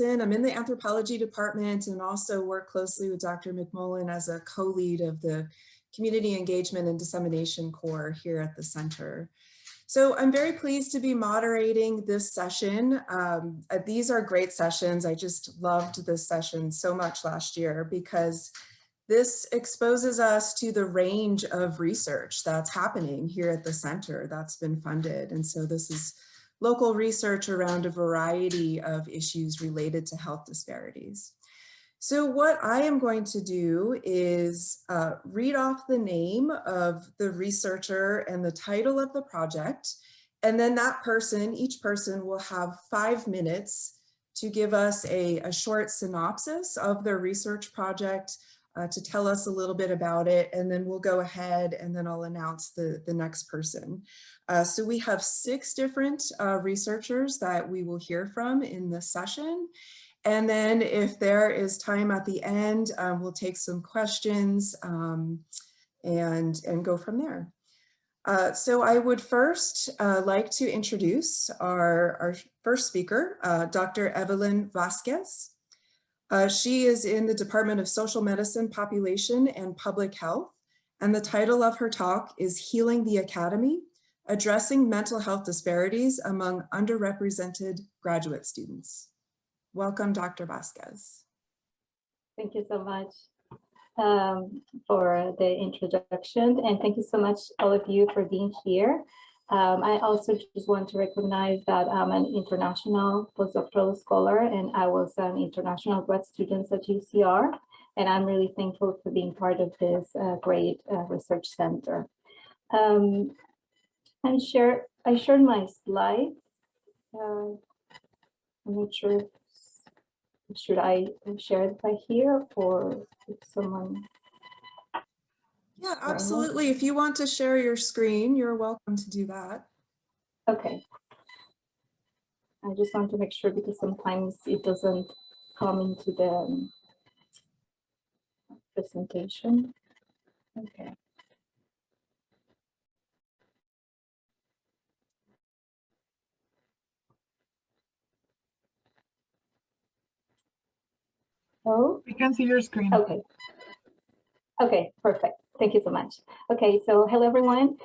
I'm in the anthropology department and also work closely with Dr. McMullen as a co-lead of the Community Engagement and Dissemination Core here at the center. So I'm very pleased to be moderating this session. These are great sessions. I just loved this session so much last year because this exposes us to the range of research that's happening here at the center that's been funded. And so this is local research around a variety of issues related to health disparities. So what I am going to do is read off the name of the researcher and the title of the project, and then that person, each person will have 5 minutes to give us a short synopsis of their research project, to tell us a little bit about it, and then we'll go ahead and then I'll announce the next person. So we have 6 different researchers that we will hear from in this session. And then if there is time at the end, we'll take some questions and go from there. So I would first like to introduce our first speaker, Dr. Evelyn Vasquez. She is in the Department of Social Medicine, Population and Public Health, and the title of her talk is Healing the Academy, Addressing Mental Health Disparities Among Underrepresented Graduate Students. Welcome, Dr. Vasquez. Thank you so much for the introduction, and thank you so much, all of you, for being here. I also just want to recognize that I'm an international postdoctoral scholar, and I was an international grad student at UCR, and I'm really thankful for being part of this great research center. I shared my slides. I'm not sure, should I share it by here or if someone? Yeah, absolutely. If you want to share your screen, you're welcome to do that. Okay. I just want to make sure because sometimes it doesn't come into the presentation. Okay. Oh, we can see your screen. Okay. Okay, perfect. Thank you so much. Okay, so hello everyone.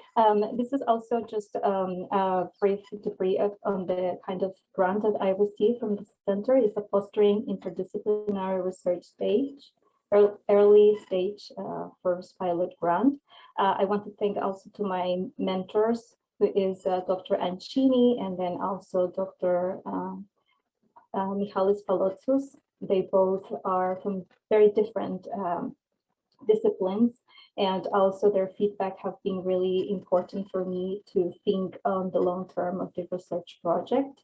This is also just a brief debrief on the kind of grant that I received from the center. It's a fostering interdisciplinary research stage, early stage first pilot grant. I want to thank also to my mentors, who is Dr. Ancini and then also Dr. Michalis Palotsus. They both are from very different disciplines, and also their feedback have been really important for me to think on the long term of the research project.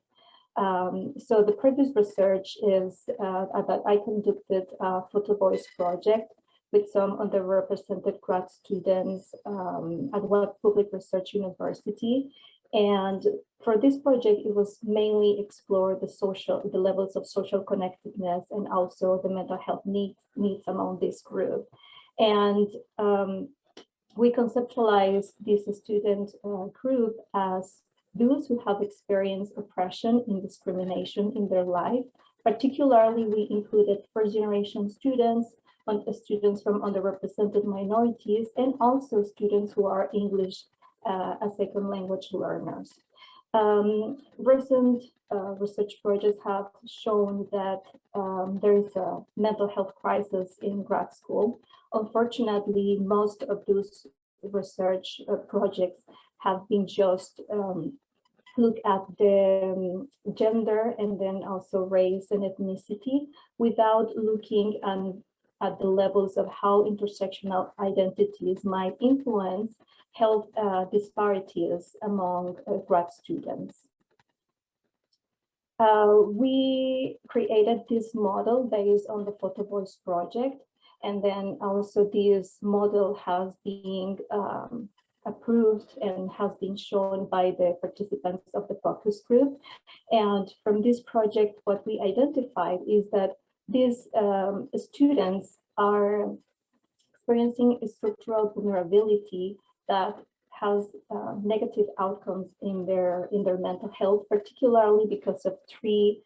So the previous research is that I conducted a photo voice project with some underrepresented grad students at Webb Public Research University. And for this project, it was mainly explore the levels of social connectedness and also the mental health needs among this group. And we conceptualized this student group as those who have experienced oppression and discrimination in their life. Particularly, we included first-generation students, students from underrepresented minorities, and also students who are English as second language learners. Recent research projects have shown that there is a mental health crisis in grad school. Unfortunately, most of those research projects have been just look at the gender and then also race and ethnicity without looking at the levels of how intersectional identities might influence health disparities among grad students. We created this model based on the Photo Voice project, and then also this model has been approved and has been shown by the participants of the focus group. And from this project, what we identified is that these students are experiencing a structural vulnerability that has negative outcomes in their mental health, particularly because of three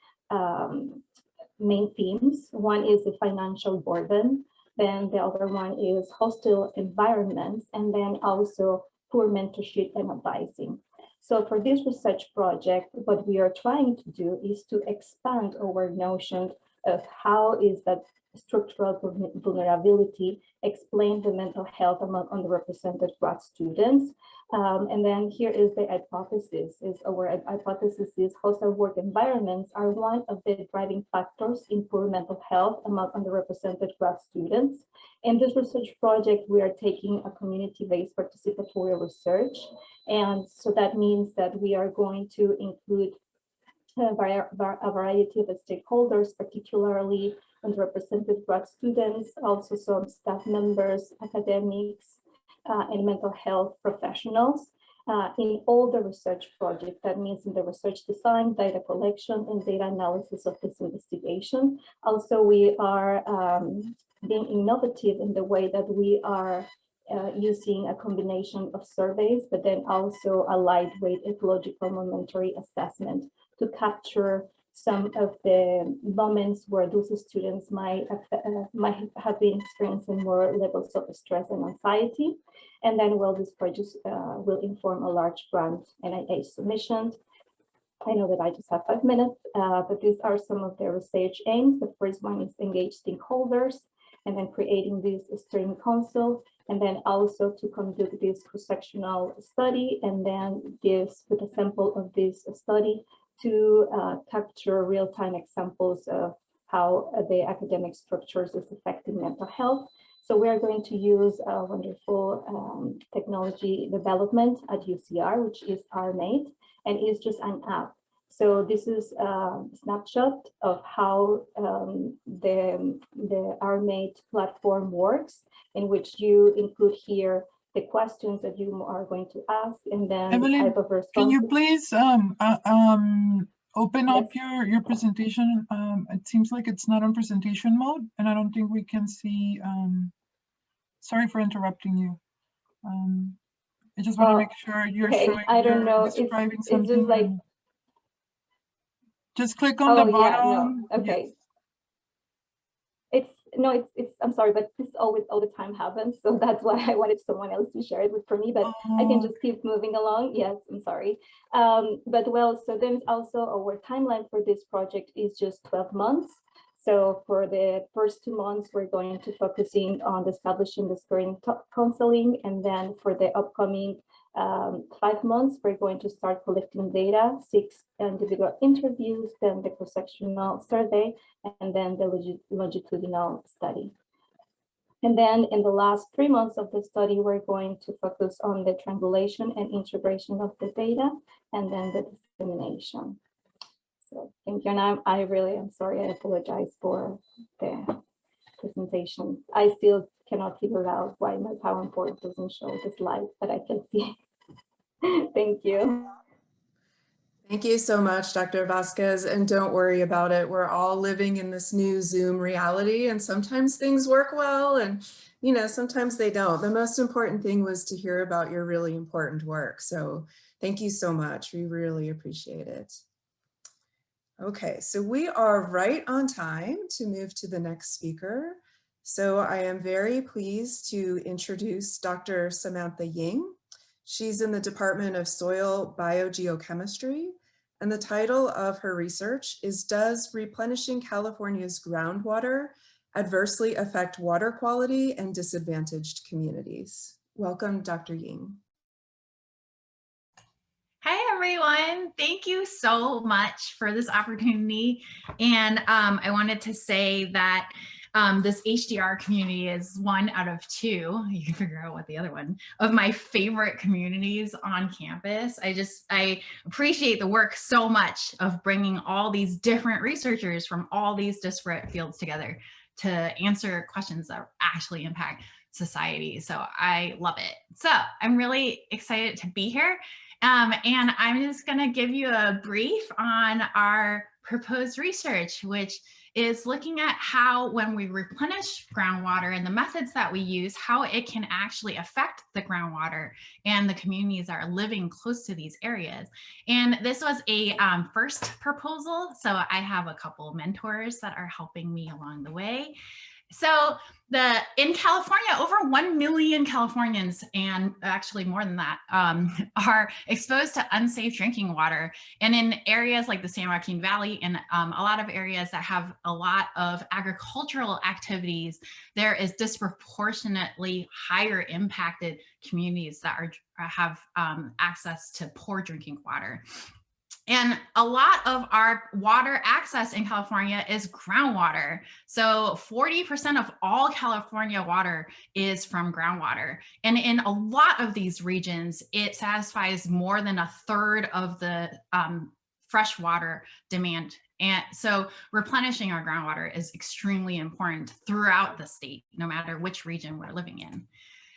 main themes. One is the financial burden, then the other one is hostile environments, and then also poor mentorship and advising. So for this research project, what we are trying to do is to expand our notion of how is that structural vulnerability explain the mental health among underrepresented grad students. And then here is the hypothesis. Our hypothesis is hostile work environments are one of the driving factors in poor mental health among underrepresented grad students. In this research project, we are taking a community-based participatory research. And so that means that we are going to include a variety of stakeholders, particularly underrepresented grad students, also some staff members, academics, and mental health professionals in all the research projects. That means in the research design, data collection, and data analysis of this investigation. Also, we are being innovative in the way that we are using a combination of surveys, but then also a lightweight ecological momentary assessment to capture some of the moments where those students might have been experiencing more levels of stress and anxiety. And then, well, this project will inform a large grant NIH submission. I know that I just have 5 minutes, but these are some of the research aims. The first one is engage stakeholders, and then creating this steering council, and then also to conduct this cross-sectional study, and then gives with a sample of this study to capture real-time examples of how the academic structures is affecting mental health. So we are going to use a wonderful technology development at UCR, which is RMate, and is just an app. So this is a snapshot of how the RMate platform works, in which you include here the questions that you are going to ask, and then Evelyn, the type of response. can you please open up your presentation? It seems like it's not on presentation mode, and I don't think we can see. Sorry for interrupting you. I just want to make sure you're showing. I don't know. Describing it's something. just like. Just click on the bottom. Yeah, no. Okay. Yes. It's I'm sorry, but this always all the time happens, so that's why I wanted someone else to share it with for me, but I can just keep moving along. Yes, I'm sorry. But well, so then also our timeline for this project is just 12 months. So for the first 2 months, we're going to focusing on establishing the steering counseling, and then for the upcoming 5 months, we're going to start collecting data, 6 individual interviews, then the cross-sectional survey, and then the longitudinal study. And then in the last 3 months of the study, we're going to focus on the triangulation and integration of the data, and then the dissemination. So thank you, and I really am sorry, I apologize for the presentation. I still cannot figure out why my PowerPoint doesn't show the slides, but I can see. Thank you. Thank you so much, Dr. Vasquez, and don't worry about it. We're all living in this new Zoom reality, and sometimes things work well, and sometimes they don't. The most important thing was to hear about your really important work. So thank you so much. We really appreciate it. Okay, so we are right on time to move to the next speaker. So I am very pleased to introduce Dr. Samantha Ying. She's in the Department of Soil Biogeochemistry, and the title of her research is, Does Replenishing California's Groundwater Adversely Affect Water Quality in Disadvantaged Communities? Welcome, Dr. Ying. Hi, everyone. Thank you so much for this opportunity. And I wanted to say that this HDR community is 1 out of 2, you can figure out what the other one, of my favorite communities on campus. I appreciate the work so much of bringing all these different researchers from all these disparate fields together to answer questions that actually impact society. So I love it. So I'm really excited to be here. And I'm just going to give you a brief on our proposed research, which is looking at how, when we replenish groundwater and the methods that we use, how it can actually affect the groundwater and the communities that are living close to these areas. And this was a first proposal. So I have a couple of mentors that are helping me along the way. So in California, over 1 million Californians, and actually more than that, are exposed to unsafe drinking water. And in areas like the San Joaquin Valley and a lot of areas that have a lot of agricultural activities, there is disproportionately higher impacted communities that have access to poor drinking water. And a lot of our water access in California is groundwater. So 40% of all California water is from groundwater. And in a lot of these regions, it satisfies more than a third of the fresh water demand. And so replenishing our groundwater is extremely important throughout the state, no matter which region we're living in.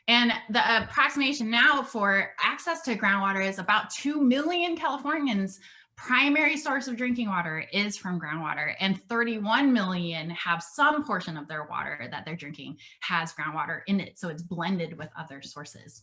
And the approximation now for access to groundwater is about 2 million Californians' primary source of drinking water is from groundwater, and 31 million have some portion of their water that they're drinking has groundwater in it. So it's blended with other sources.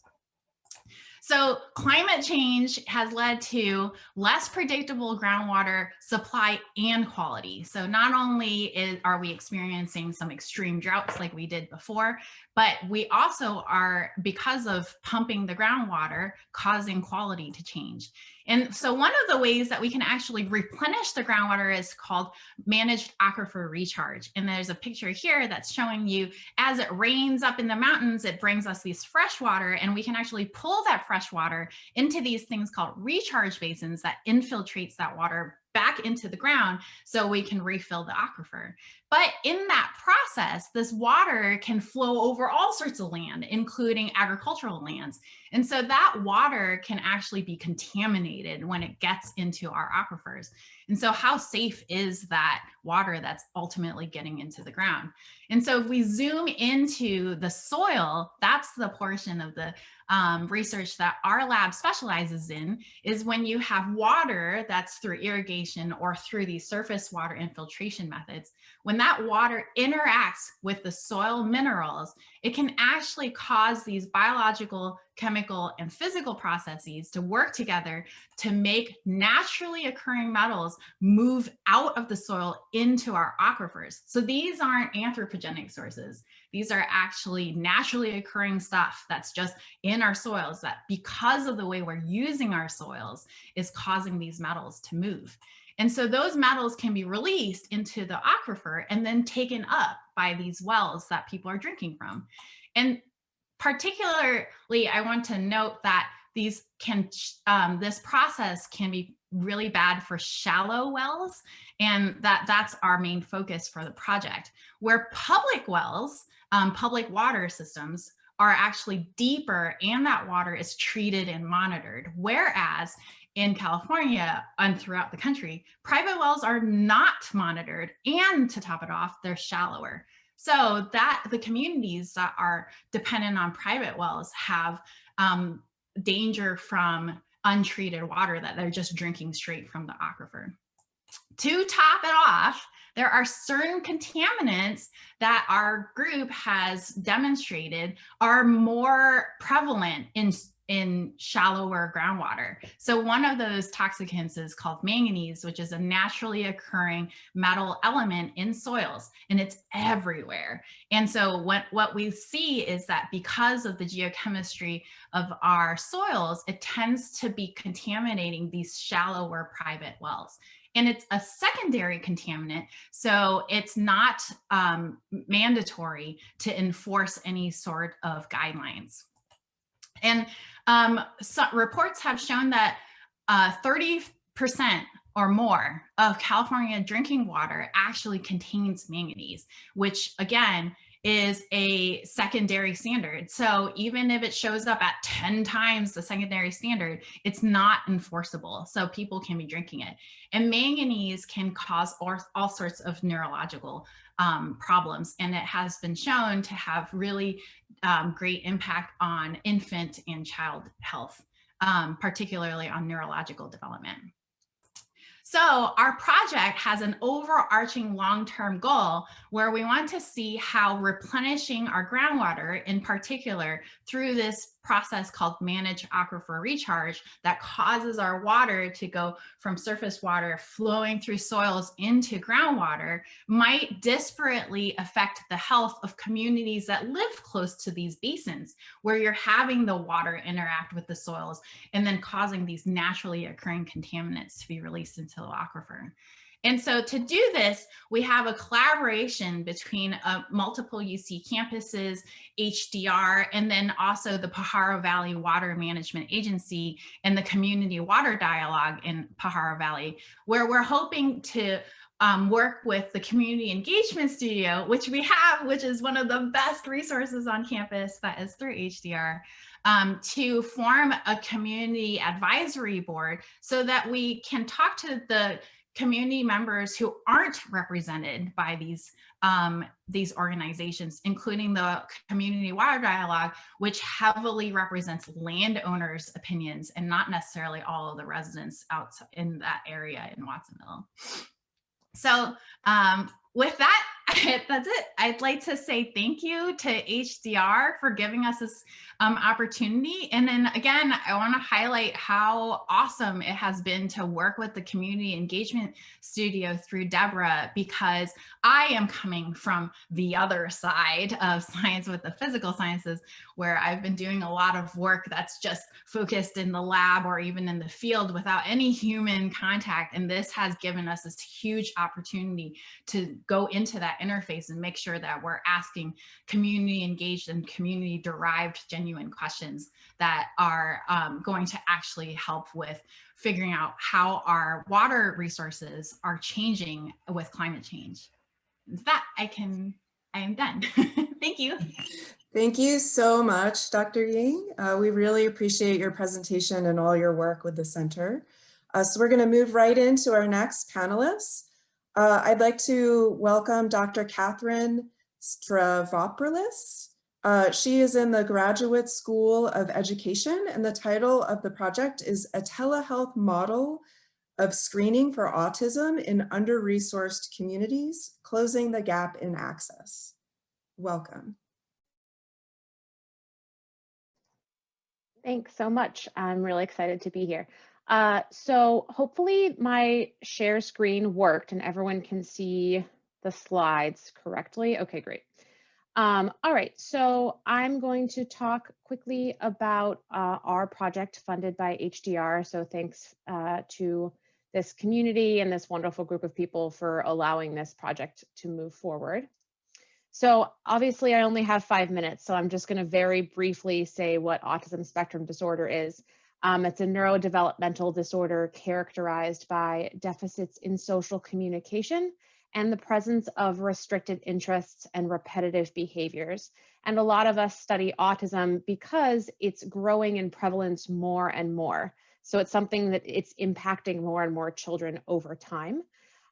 So climate change has led to less predictable groundwater supply and quality. So not only are we experiencing some extreme droughts like we did before, but we also are, because of pumping the groundwater, causing quality to change. And so one of the ways that we can actually replenish the groundwater is called managed aquifer recharge. And there's a picture here that's showing you, as it rains up in the mountains, it brings us these fresh water, and we can actually pull that fresh water into these things called recharge basins that infiltrates that water back into the ground so we can refill the aquifer. But in that process, this water can flow over all sorts of land, including agricultural lands. And so that water can actually be contaminated when it gets into our aquifers. And so how safe is that water that's ultimately getting into the ground? And so if we zoom into the soil, that's the portion of the research that our lab specializes in, is when you have water that's through irrigation or through these surface water infiltration methods. When that water interacts with the soil minerals, it can actually cause these biological, chemical, and physical processes to work together to make naturally occurring metals move out of the soil into our aquifers. So these aren't anthropogenic sources. These are actually naturally occurring stuff that's just in our soils that, because of the way we're using our soils, is causing these metals to move. And so those metals can be released into the aquifer and then taken up by these wells that people are drinking from. And particularly, I want to note that this process can be really bad for shallow wells, and that's our main focus for the project. Where public wells, public water systems, are actually deeper, and that water is treated and monitored. Whereas in California and throughout the country, private wells are not monitored, and to top it off, they're shallower. So that the communities that are dependent on private wells have danger from untreated water that they're just drinking straight from the aquifer. To top it off, there are certain contaminants that our group has demonstrated are more prevalent in shallower groundwater. So one of those toxicants is called manganese, which is a naturally occurring metal element in soils, and it's everywhere. And so what we see is that because of the geochemistry of our soils, it tends to be contaminating these shallower private wells. And it's a secondary contaminant, so it's not mandatory to enforce any sort of guidelines. And reports have shown that 30% or more of California drinking water actually contains manganese, which again is a secondary standard. So even if it shows up at 10 times the secondary standard, it's not enforceable. So people can be drinking it. And manganese can cause all sorts of neurological problems. And it has been shown to have really great impact on infant and child health, particularly on neurological development. So our project has an overarching long-term goal where we want to see how replenishing our groundwater, in particular through this process called managed aquifer recharge, that causes our water to go from surface water flowing through soils into groundwater, might disparately affect the health of communities that live close to these basins, where you're having the water interact with the soils and then causing these naturally occurring contaminants to be released into the aquifer. And so to do this, we have a collaboration between multiple UC campuses, HDR, and then also the Pajaro Valley Water Management Agency and the Community Water Dialogue in Pajaro Valley, where we're hoping to work with the Community Engagement Studio, which we have, which is one of the best resources on campus that is through HDR, to form a community advisory board so that we can talk to the community members who aren't represented by these organizations, including the Community Water Dialogue, which heavily represents landowners' opinions and not necessarily all of the residents out in that area in Watsonville. So with that, that's it. I'd like to say thank you to HDR for giving us this opportunity. And then again, I want to highlight how awesome it has been to work with the Community Engagement Studio through Deborah, because I am coming from the other side of science with the physical sciences, where I've been doing a lot of work that's just focused in the lab or even in the field without any human contact. And this has given us this huge opportunity to go into that interface and make sure that we're asking community engaged and community derived genuine questions that are going to actually help with figuring out how our water resources are changing with climate change. With that, I am done. Thank you. Thank you so much, Dr. Ying. We really appreciate your presentation and all your work with the center. So we're going to move right into our next panelist. I'd like to welcome Dr. Catherine Stravapolis. She is in the Graduate School of Education, and the title of the project is A Telehealth Model of Screening for Autism in Under-Resourced Communities, Closing the Gap in Access. Welcome. Thanks so much. I'm really excited to be here. So hopefully my share screen worked and everyone can see the slides correctly. Okay, great. All right, so I'm going to talk quickly about our project funded by HDR. So thanks to this community and this wonderful group of people for allowing this project to move forward. So obviously I only have 5 minutes, so I'm just going to very briefly say what autism spectrum disorder is. It's a neurodevelopmental disorder characterized by deficits in social communication and the presence of restricted interests and repetitive behaviors. And a lot of us study autism because it's growing in prevalence more and more. So it's something that it's impacting more and more children over time.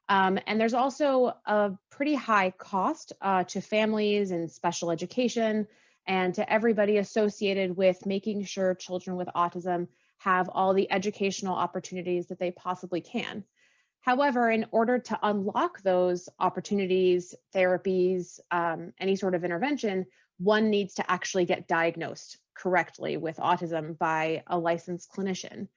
And there's also a pretty high cost to families and special education and to everybody associated with making sure children with autism have all the educational opportunities that they possibly can. However, in order to unlock those opportunities, therapies, any sort of intervention, one needs to actually get diagnosed correctly with autism by a licensed clinician.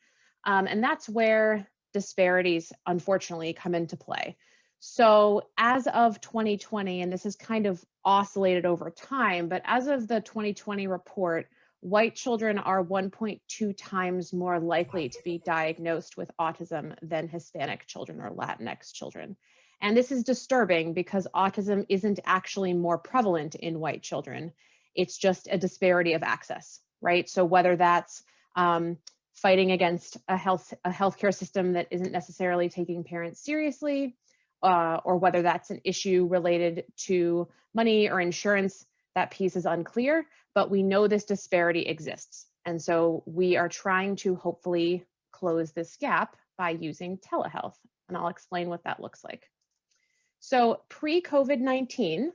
And that's where disparities, unfortunately, come into play. So as of 2020, and this has kind of oscillated over time, but as of the 2020 report, white children are 1.2 times more likely to be diagnosed with autism than Hispanic children or Latinx children. And this is disturbing because autism isn't actually more prevalent in white children. It's just a disparity of access, right? So whether that's fighting against a healthcare system that isn't necessarily taking parents seriously, or whether that's an issue related to money or insurance, that piece is unclear, but we know this disparity exists. And so we are trying to hopefully close this gap by using telehealth. And I'll explain what that looks like. So pre-COVID-19,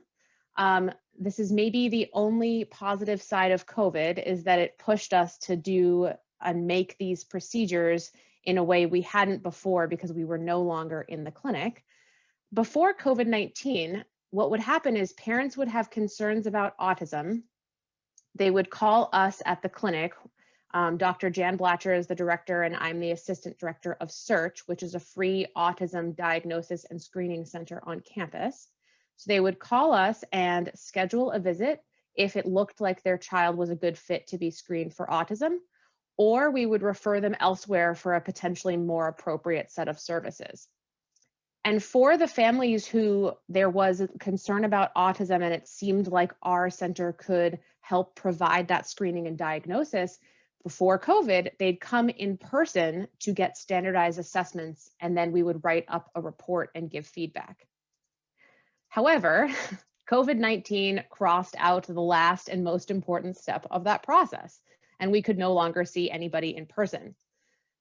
this is maybe the only positive side of COVID, is that it pushed us to do and make these procedures in a way we hadn't before because we were no longer in the clinic. Before COVID-19, what would happen is parents would have concerns about autism. They would call us at the clinic. Dr. Jan Blatcher is the director, and I'm the assistant director of SEARCH, which is a free autism diagnosis and screening center on campus. So they would call us and schedule a visit if it looked like their child was a good fit to be screened for autism, or we would refer them elsewhere for a potentially more appropriate set of services. And for the families who there was concern about autism and it seemed like our center could help provide that screening and diagnosis, before COVID, they'd come in person to get standardized assessments, and then we would write up a report and give feedback. However, COVID-19 crossed out the last and most important step of that process, and we could no longer see anybody in person.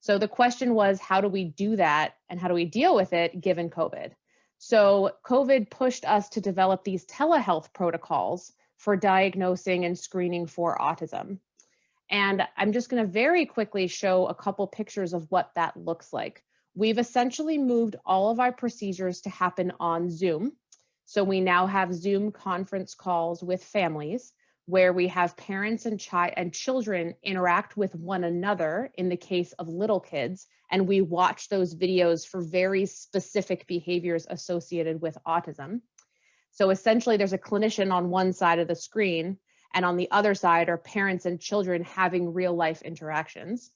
So the question was, how do we do that and how do we deal with it given COVID? So COVID pushed us to develop these telehealth protocols for diagnosing and screening for autism. And I'm just going to very quickly show a couple pictures of what that looks like. We've essentially moved all of our procedures to happen on Zoom. So we now have Zoom conference calls with families where we have parents and children interact with one another in the case of little kids, and we watch those videos for very specific behaviors associated with autism. So essentially there's a clinician on one side of the screen, and on the other side are parents and children having real life interactions.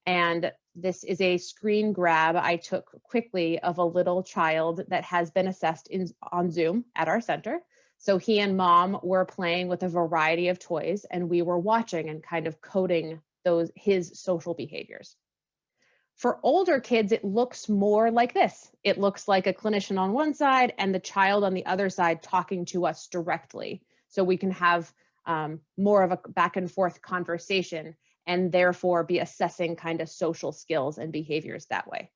And this is a screen grab I took quickly of a little child that has been assessed on Zoom at our center. So he and mom were playing with a variety of toys, and we were watching and kind of coding his social behaviors. For older kids, it looks more like this. It looks like a clinician on one side and the child on the other side talking to us directly. So we can have more of a back and forth conversation and therefore be assessing kind of social skills and behaviors that way.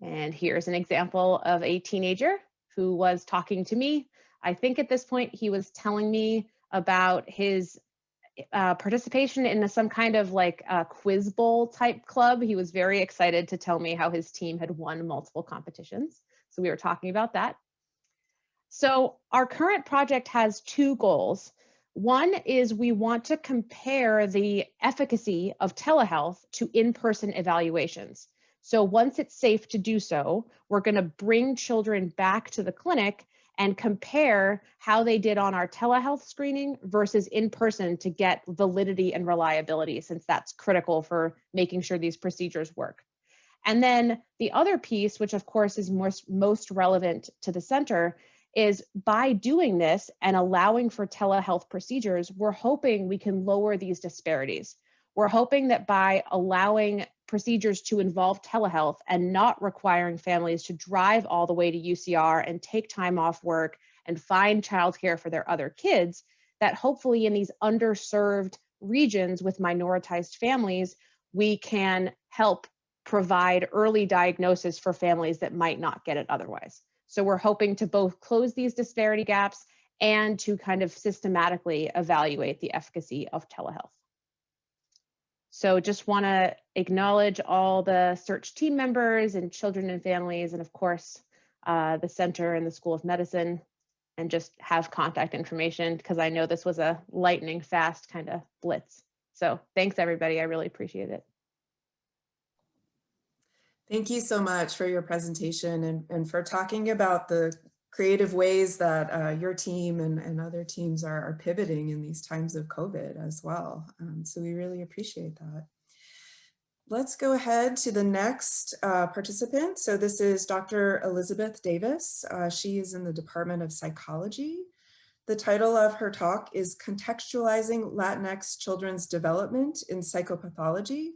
And here's an example of a teenager who was talking to me. I think at this point he was telling me about his participation in some kind of like quiz bowl type club. He was very excited to tell me how his team had won multiple competitions. So we were talking about that. So our current project has two goals. One is we want to compare the efficacy of telehealth to in-person evaluations. So once it's safe to do so, we're going to bring children back to the clinic and compare how they did on our telehealth screening versus in person to get validity and reliability, since that's critical for making sure these procedures work. And then the other piece, which of course is most relevant to the center, is by doing this and allowing for telehealth procedures, we're hoping we can lower these disparities. We're hoping that by allowing procedures to involve telehealth and not requiring families to drive all the way to UCR and take time off work and find childcare for their other kids, that hopefully in these underserved regions with minoritized families, we can help provide early diagnosis for families that might not get it otherwise. So we're hoping to both close these disparity gaps and to kind of systematically evaluate the efficacy of telehealth. So just want to acknowledge all the SEARCH team members and children and families, and of course, the center and the School of Medicine, and just have contact information because I know this was a lightning fast kind of blitz. So thanks everybody, I really appreciate it. Thank you so much for your presentation and for talking about the creative ways that your team and other teams are pivoting in these times of COVID as well. So we really appreciate that. Let's go ahead to the next participant. So this is Dr. Elizabeth Davis. She is in the Department of Psychology. The title of her talk is Contextualizing Latinx Children's Development in Psychopathology,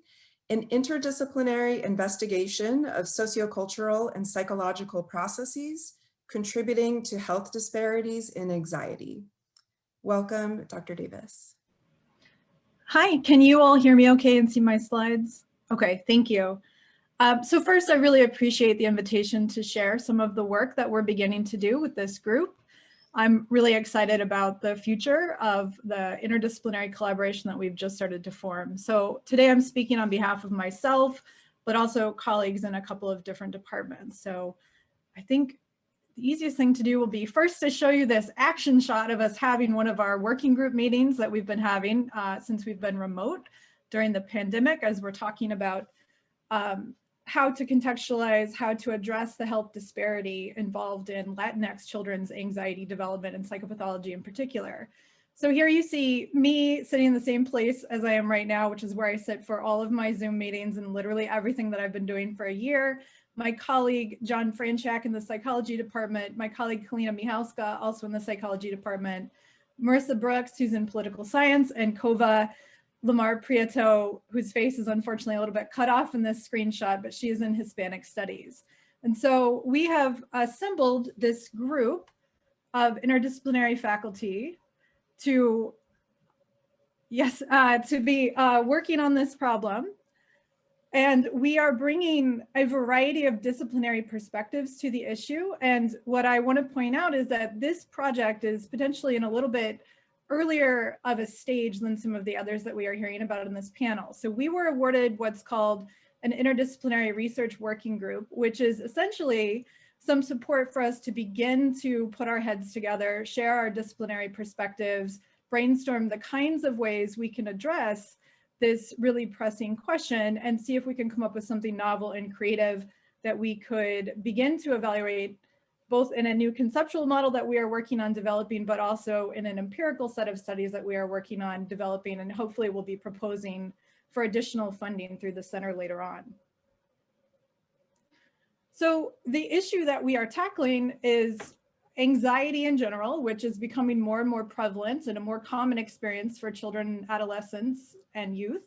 an interdisciplinary investigation of sociocultural and psychological processes contributing to health disparities in anxiety. Welcome, Dr. Davis. Hi, can you all hear me okay and see my slides? Okay, thank you. So first, I really appreciate the invitation to share some of the work that we're beginning to do with this group. I'm really excited about the future of the interdisciplinary collaboration that we've just started to form. So today I'm speaking on behalf of myself, but also colleagues in a couple of different departments. So I think the easiest thing to do will be first to show you this action shot of us having one of our working group meetings that we've been having since we've been remote during the pandemic, as we're talking about how to contextualize, how to address the health disparity involved in Latinx children's anxiety development and psychopathology in particular. So here you see me sitting in the same place as I am right now, which is where I sit for all of my Zoom meetings and literally everything that I've been doing for a year. My colleague, John Franchak in the psychology department, my colleague, Kalina Michalska, also in the psychology department, Marissa Brooks, who's in political science, and Kova Lamar Prieto, whose face is unfortunately a little bit cut off in this screenshot, but she is in Hispanic studies. And so we have assembled this group of interdisciplinary faculty to, to be working on this problem. And we are bringing a variety of disciplinary perspectives to the issue. And what I want to point out is that this project is potentially in a little bit earlier of a stage than some of the others that we are hearing about in this panel. So we were awarded what's called an interdisciplinary research working group, which is essentially some support for us to begin to put our heads together, share our disciplinary perspectives, brainstorm the kinds of ways we can address this really pressing question and see if we can come up with something novel and creative that we could begin to evaluate both in a new conceptual model that we are working on developing, but also in an empirical set of studies that we are working on developing, and hopefully we'll be proposing for additional funding through the center later on. So the issue that we are tackling is anxiety in general, which is becoming more and more prevalent and a more common experience for children, adolescents, and youth.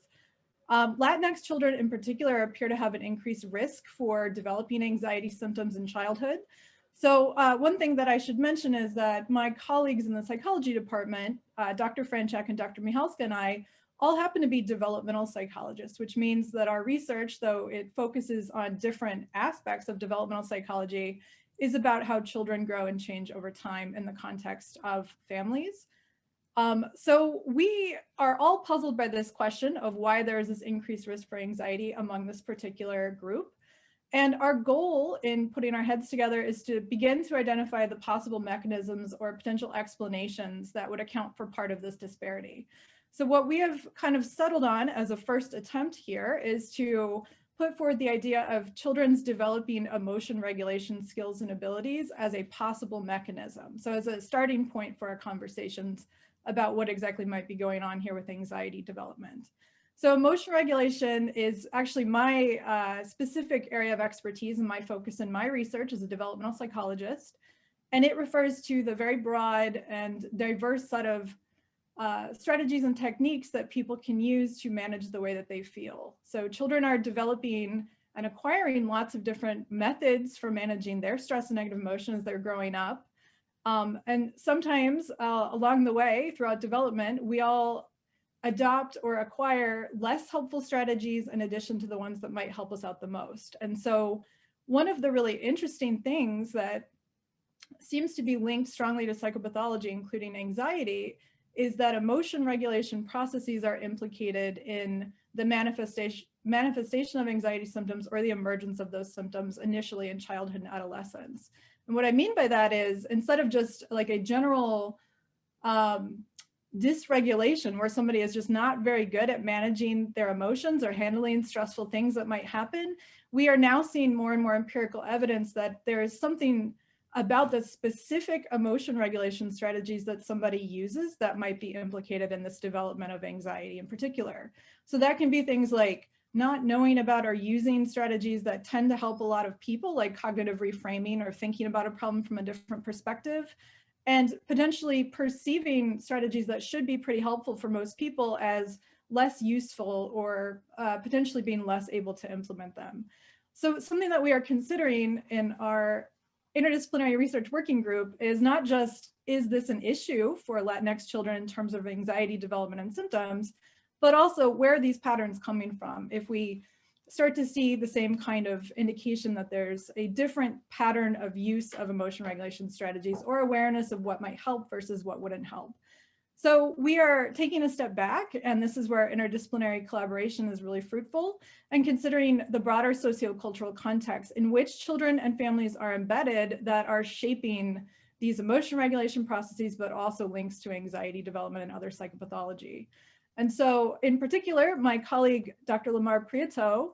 Latinx children in particular appear to have an increased risk for developing anxiety symptoms in childhood. So one thing that I should mention is that my colleagues in the psychology department, Dr. Franchak and Dr. Michalska and I, all happen to be developmental psychologists, which means that our research, though it focuses on different aspects of developmental psychology, is about how children grow and change over time in the context of families. So we are all puzzled by this question of why there is this increased risk for anxiety among this particular group. And our goal in putting our heads together is to begin to identify the possible mechanisms or potential explanations that would account for part of this disparity. So what we have kind of settled on as a first attempt here is to put forward the idea of children's developing emotion regulation skills and abilities as a possible mechanism. So as a starting point for our conversations about what exactly might be going on here with anxiety development. So emotion regulation is actually my specific area of expertise and my focus in my research as a developmental psychologist. And it refers to the very broad and diverse set of strategies and techniques that people can use to manage the way that they feel. So children are developing and acquiring lots of different methods for managing their stress and negative emotions as they're growing up. And sometimes along the way throughout development, we all adopt or acquire less helpful strategies in addition to the ones that might help us out the most. And so one of the really interesting things that seems to be linked strongly to psychopathology, including anxiety, is that emotion regulation processes are implicated in the manifestation of anxiety symptoms or the emergence of those symptoms initially in childhood and adolescence. And what I mean by that is instead of just like a general dysregulation where somebody is just not very good at managing their emotions or handling stressful things that might happen, we are now seeing more and more empirical evidence that there is something about the specific emotion regulation strategies that somebody uses that might be implicated in this development of anxiety in particular. So that can be things like not knowing about or using strategies that tend to help a lot of people, like cognitive reframing or thinking about a problem from a different perspective, and potentially perceiving strategies that should be pretty helpful for most people as less useful or potentially being less able to implement them. So something that we are considering in our interdisciplinary research working group is not just, is this an issue for Latinx children in terms of anxiety development and symptoms, but also where are these patterns coming from? If we start to see the same kind of indication that there's a different pattern of use of emotion regulation strategies or awareness of what might help versus what wouldn't help. So we are taking a step back, and this is where interdisciplinary collaboration is really fruitful, and considering the broader sociocultural context in which children and families are embedded that are shaping these emotion regulation processes, but also links to anxiety development and other psychopathology. And so in particular, my colleague, Dr. Lamar Prieto,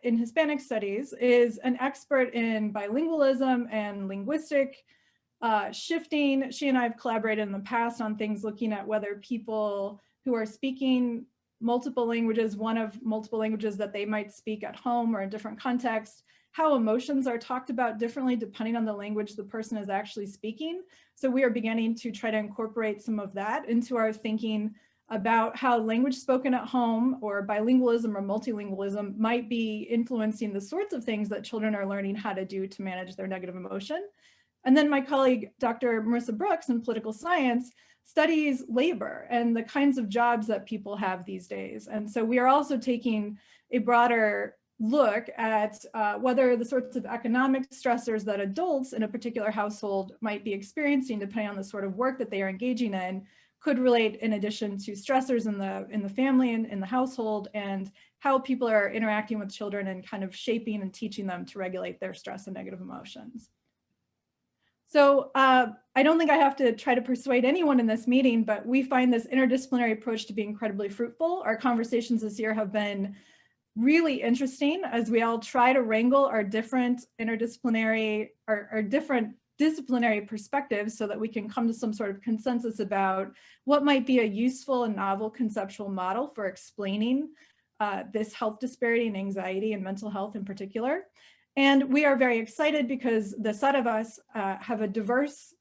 in Hispanic studies, is an expert in bilingualism and linguistic shifting. She and I have collaborated in the past on things looking at whether people who are speaking multiple languages, one of multiple languages that they might speak at home or in different contexts, how emotions are talked about differently depending on the language the person is actually speaking. So we are beginning to try to incorporate some of that into our thinking about how language spoken at home or bilingualism or multilingualism might be influencing the sorts of things that children are learning how to do to manage their negative emotion. And then my colleague, Dr. Marissa Brooks in political science, studies labor and the kinds of jobs that people have these days. And so we are also taking a broader look at whether the sorts of economic stressors that adults in a particular household might be experiencing, depending on the sort of work that they are engaging in, could relate in addition to stressors in the family and in the household, and how people are interacting with children and kind of shaping and teaching them to regulate their stress and negative emotions. So I don't think I have to try to persuade anyone in this meeting, but we find this interdisciplinary approach to be incredibly fruitful. Our conversations this year have been really interesting as we all try to wrangle our different interdisciplinary, our different disciplinary perspectives so that we can come to some sort of consensus about what might be a useful and novel conceptual model for explaining this health disparity and anxiety and mental health in particular. And we are very excited because the set of us have a diverse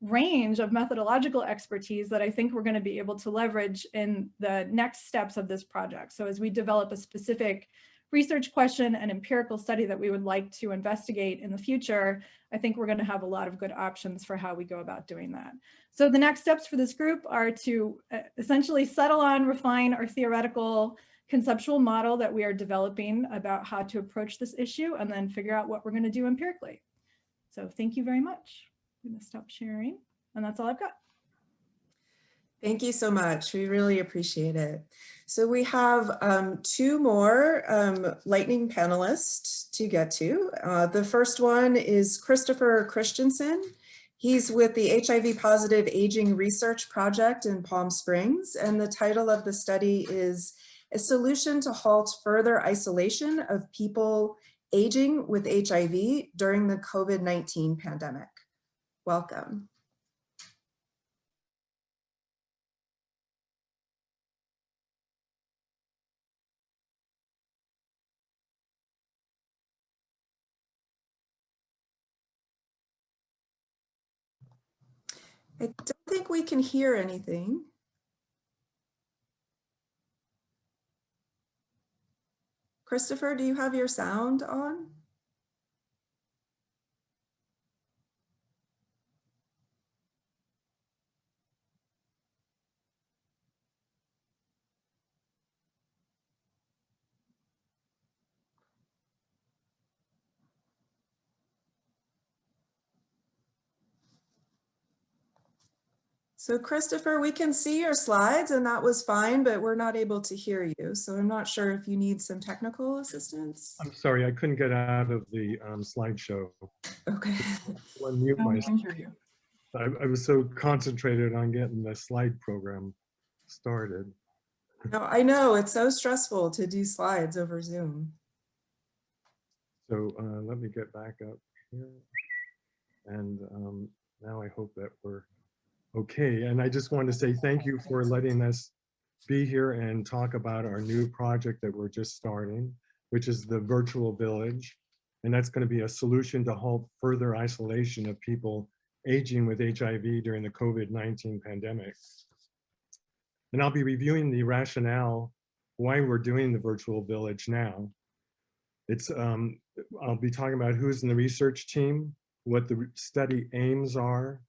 range of methodological expertise that I think we're going to be able to leverage in the next steps of this project. So as we develop a specific research question and empirical study that we would like to investigate in the future, I think we're going to have a lot of good options for how we go about doing that. So the next steps for this group are to essentially settle on, refine our theoretical conceptual model that we are developing about how to approach this issue, and then figure out what we're going to do empirically. So thank you very much. I'm going to stop sharing, and that's all I've got. Thank you so much. We really appreciate it. So we have two more lightning panelists to get to. The first one is Christopher Christensen. He's with the HIV Positive Aging Research Project in Palm Springs, and the title of the study is A Solution to Halt Further Isolation of People Aging with HIV During the COVID-19 Pandemic. Welcome. I don't think we can hear anything. Christopher, do you have your sound on? So Christopher, we can see your slides and that was fine, but we're not able to hear you. So I'm not sure if you need some technical assistance. I'm sorry, I couldn't get out of the slideshow. Okay. Unmute No, we myself. can hear you. I was so concentrated on getting the slide program started. No, I know it's so stressful to do slides over Zoom. So let me get back up here. And now I hope that we're okay. And I just wanted to say thank you for letting us be here and talk about our new project that we're just starting, which is the Virtual Village. And that's going to be a solution to halt further isolation of people aging with HIV during the COVID-19 pandemic. And I'll be reviewing the rationale why we're doing the Virtual Village now. It's I'll be talking about who's in the research team, what the study aims are,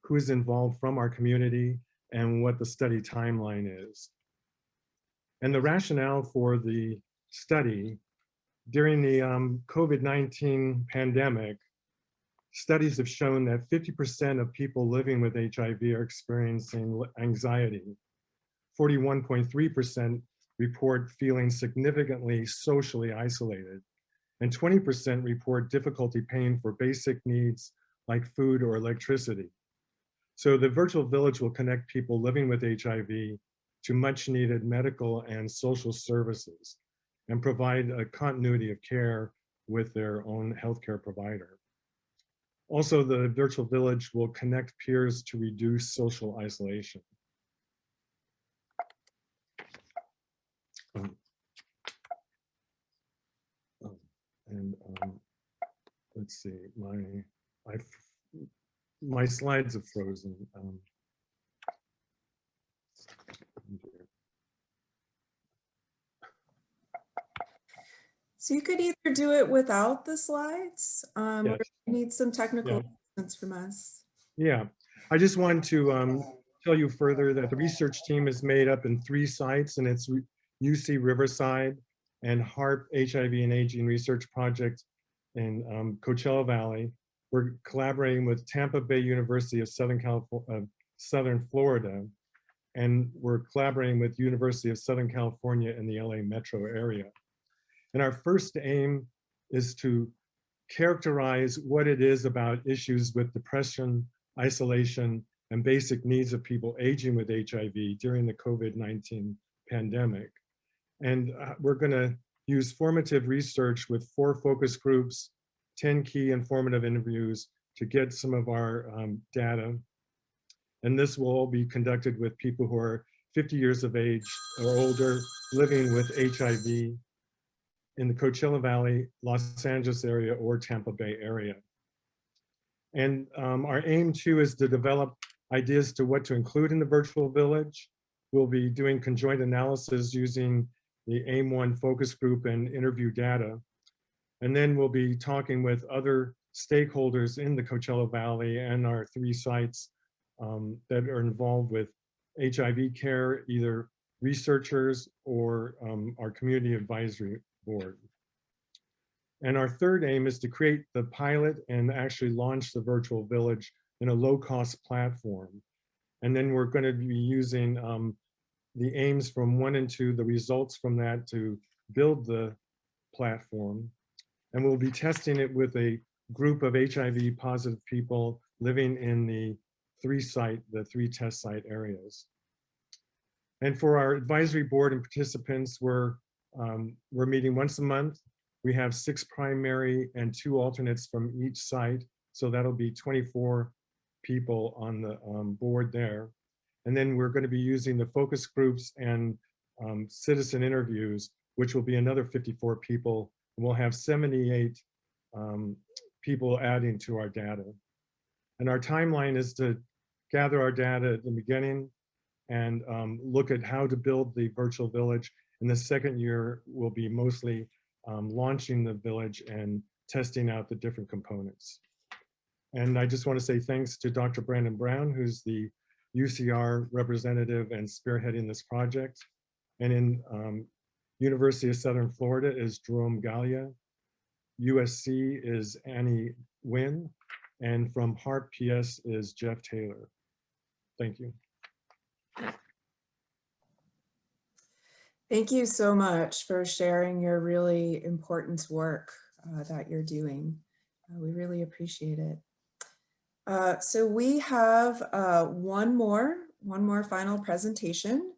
who's involved from our community, and what the study timeline is. And the rationale for the study, during the COVID-19 pandemic, studies have shown that 50% of people living with HIV are experiencing anxiety. 41.3% report feeling significantly socially isolated, and 20% report difficulty paying for basic needs like food or electricity. So the virtual village will connect people living with HIV to much needed medical and social services and provide a continuity of care with their own healthcare provider. Also, the virtual village will connect peers to reduce social isolation. Let's see, my slides have frozen. So you could either do it without the slides, or Yes. you need some technical Yeah. assistance from us. Yeah, I just wanted to tell you further that the research team is made up in 3 sites, and it's UC Riverside and HARP HIV and Aging Research Project in Coachella Valley. We're collaborating with Tampa Bay University of Southern Florida, and we're collaborating with University of Southern California in the LA metro area. And our first aim is to characterize what it is about issues with depression, isolation, and basic needs of people aging with HIV during the COVID-19 pandemic. And we're going to use formative research with 4 focus groups, 10 key informative interviews to get some of our data. And this will all be conducted with people who are 50 years of age or older living with HIV in the Coachella Valley, Los Angeles area, or Tampa Bay area. And our aim too is to develop ideas to what to include in the virtual village. We'll be doing conjoint analysis using the AIM-1 focus group and interview data. And then we'll be talking with other stakeholders in the Coachella Valley and our 3 sites that are involved with HIV care, either researchers or our community advisory board. And our third aim is to create the pilot and actually launch the virtual village in a low-cost platform. And then we're going to be using the aims from 1 and 2, the results from that, to build the platform. And we'll be testing it with a group of HIV positive people living in the 3 test site areas. And for our advisory board and participants, we're meeting once a month. We have 6 primary and 2 alternates from each site. So that'll be 24 people on the board there. And then we're going to be using the focus groups and citizen interviews, which will be another 54 people. And we'll have 78 people adding to our data. And our timeline is to gather our data at the beginning and look at how to build the virtual village. In the second year, we'll be mostly launching the village and testing out the different components. And I just want to say thanks to Dr. Brandon Brown, who's the UCR representative and spearheading this project. And in University of Southern Florida is Jerome Gallia. USC is Annie Nguyen. And from HARP PS is Jeff Taylor. Thank you. Thank you so much for sharing your really important work that you're doing. We really appreciate it. So we have one more final presentation,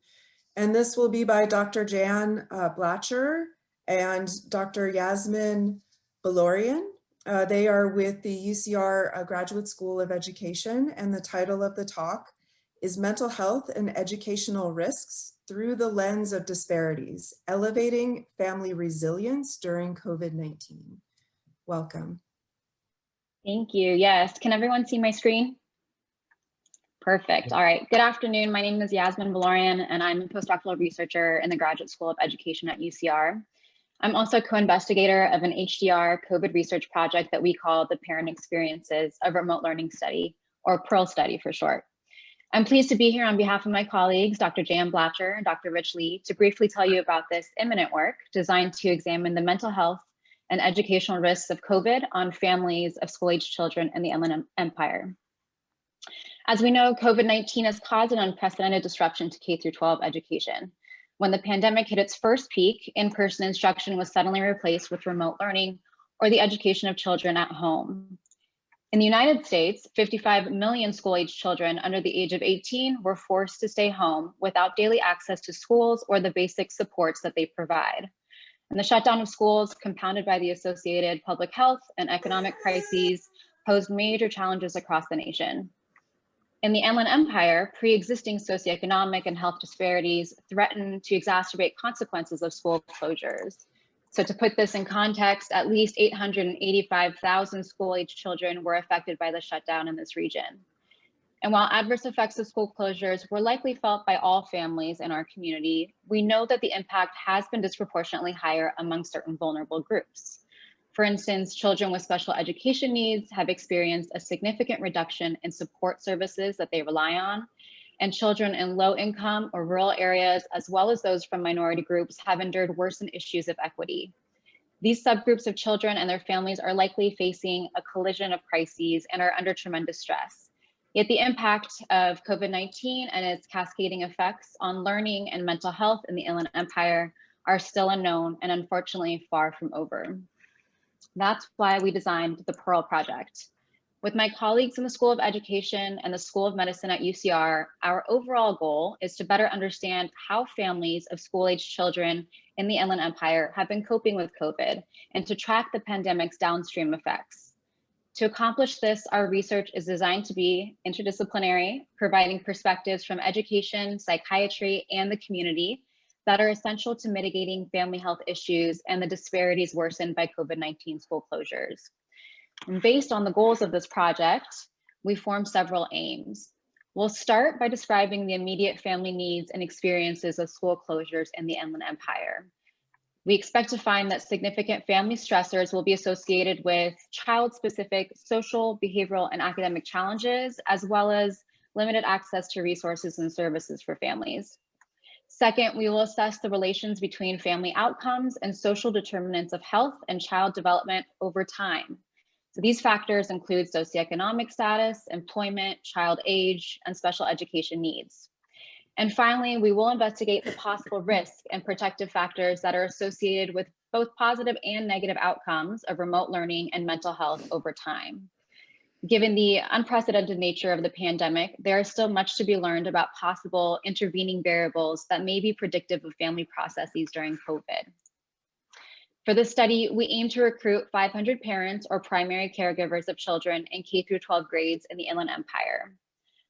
and this will be by Dr. Jan Blacher and Dr. Yasmin Balorian. They are with the UCR Graduate School of Education, and the title of the talk is Mental Health and Educational Risks Through the Lens of Disparities, Elevating Family Resilience During COVID-19. Welcome. Thank you. Yes, can everyone see my screen? Perfect. All right. Good afternoon. My name is Yasmin Valorian, and I'm a postdoctoral researcher in the Graduate School of Education at UCR. I'm also co-investigator of an HDR COVID research project that we call the Parent Experiences of Remote Learning Study, or PEARL study for short. I'm pleased to be here on behalf of my colleagues, Dr. Jan Blacher and Dr. Rich Lee, to briefly tell you about this imminent work designed to examine the mental health and educational risks of COVID on families of school-aged children in the Inland Empire. As we know, COVID-19 has caused an unprecedented disruption to K-12 education. When the pandemic hit its first peak, in-person instruction was suddenly replaced with remote learning or the education of children at home. In the United States, 55 million school-aged children under the age of 18 were forced to stay home without daily access to schools or the basic supports that they provide. And the shutdown of schools, compounded by the associated public health and economic crises, posed major challenges across the nation. In the Inland Empire, pre-existing socioeconomic and health disparities threatened to exacerbate consequences of school closures. So to put this in context, at least 885,000 school-aged children were affected by the shutdown in this region. And while adverse effects of school closures were likely felt by all families in our community, we know that the impact has been disproportionately higher among certain vulnerable groups. For instance, children with special education needs have experienced a significant reduction in support services that they rely on, and children in low income or rural areas, as well as those from minority groups, have endured worsened issues of equity. These subgroups of children and their families are likely facing a collision of crises and are under tremendous stress. Yet the impact of COVID-19 and its cascading effects on learning and mental health in the Inland Empire are still unknown and unfortunately far from over. That's why we designed the Pearl Project. With my colleagues in the School of Education and the School of Medicine at UCR, our overall goal is to better understand how families of school-aged children in the Inland Empire have been coping with COVID and to track the pandemic's downstream effects. To accomplish this, our research is designed to be interdisciplinary, providing perspectives from education, psychiatry, and the community that are essential to mitigating family health issues and the disparities worsened by COVID-19 school closures. And based on the goals of this project, we formed several aims. We'll start by describing the immediate family needs and experiences of school closures in the Inland Empire. We expect to find that significant family stressors will be associated with child-specific social, behavioral, and academic challenges, as well as limited access to resources and services for families. Second, we will assess the relations between family outcomes and social determinants of health and child development over time. So these factors include socioeconomic status, employment, child age, and special education needs. And finally, we will investigate the possible risk and protective factors that are associated with both positive and negative outcomes of remote learning and mental health over time. Given the unprecedented nature of the pandemic, there is still much to be learned about possible intervening variables that may be predictive of family processes during COVID. For this study, we aim to recruit 500 parents or primary caregivers of children in K-12 grades in the Inland Empire.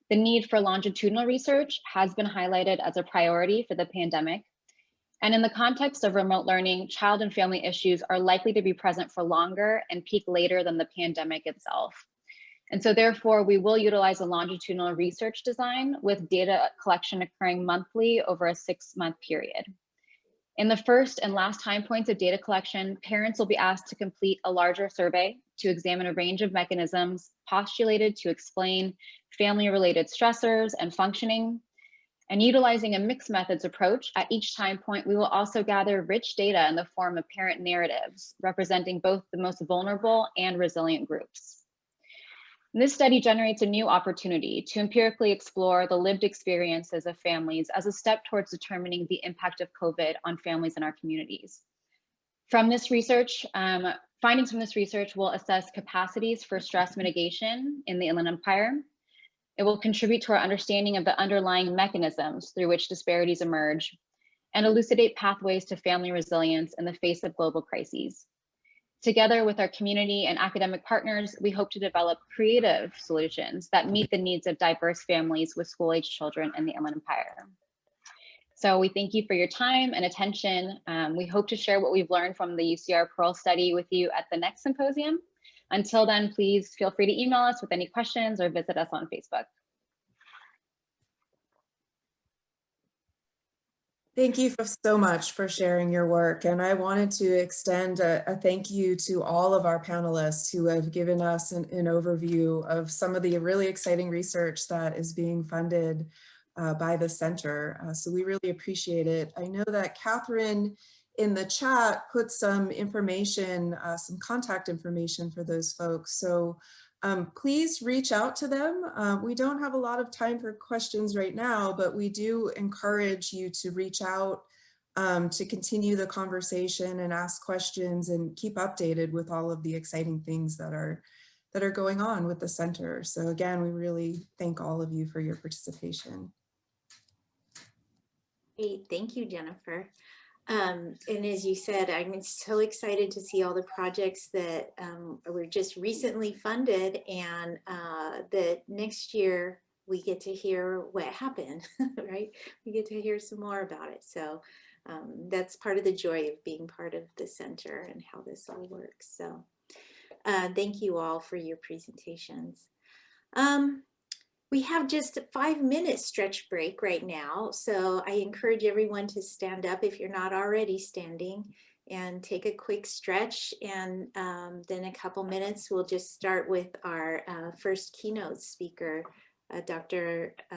The need for longitudinal research has been highlighted as a priority for the pandemic. And in the context of remote learning, child and family issues are likely to be present for longer and peak later than the pandemic itself. And so therefore, we will utilize a longitudinal research design with data collection occurring monthly over a 6-month period. In the first and last time points of data collection, parents will be asked to complete a larger survey to examine a range of mechanisms postulated to explain family-related stressors and functioning. And utilizing a mixed methods approach, at each time point, we will also gather rich data in the form of parent narratives, representing both the most vulnerable and resilient groups. And this study generates a new opportunity to empirically explore the lived experiences of families as a step towards determining the impact of COVID on families in our communities. From this research, findings from this research will assess capacities for stress mitigation in the Inland Empire. It will contribute to our understanding of the underlying mechanisms through which disparities emerge and elucidate pathways to family resilience in the face of global crises. Together with our community and academic partners, we hope to develop creative solutions that meet the needs of diverse families with school-aged children in the Inland Empire. So we thank you for your time and attention. We hope to share what we've learned from the UCR Pearl study with you at the next symposium. Until then, please feel free to email us with any questions or visit us on Facebook. Thank you so much for sharing your work. And I wanted to extend a thank you to all of our panelists who have given us an overview of some of the really exciting research that is being funded by the center. So we really appreciate it. I know that Catherine in the chat put some information, some contact information for those folks. So please reach out to them. We don't have a lot of time for questions right now, but we do encourage you to reach out to continue the conversation and ask questions and keep updated with all of the exciting things that are going on with the center. So again, we really thank all of you for your participation. Great, thank you, Jennifer. And as you said, I'm so excited to see all the projects that were just recently funded, and that next year we get to hear what happened, right? We get to hear some more about it. So that's part of the joy of being part of the center and how this all works. So thank you all for your presentations. We have just a 5-minute stretch break right now, so I encourage everyone to stand up if you're not already standing and take a quick stretch, and then a couple minutes we'll just start with our first keynote speaker, Dr.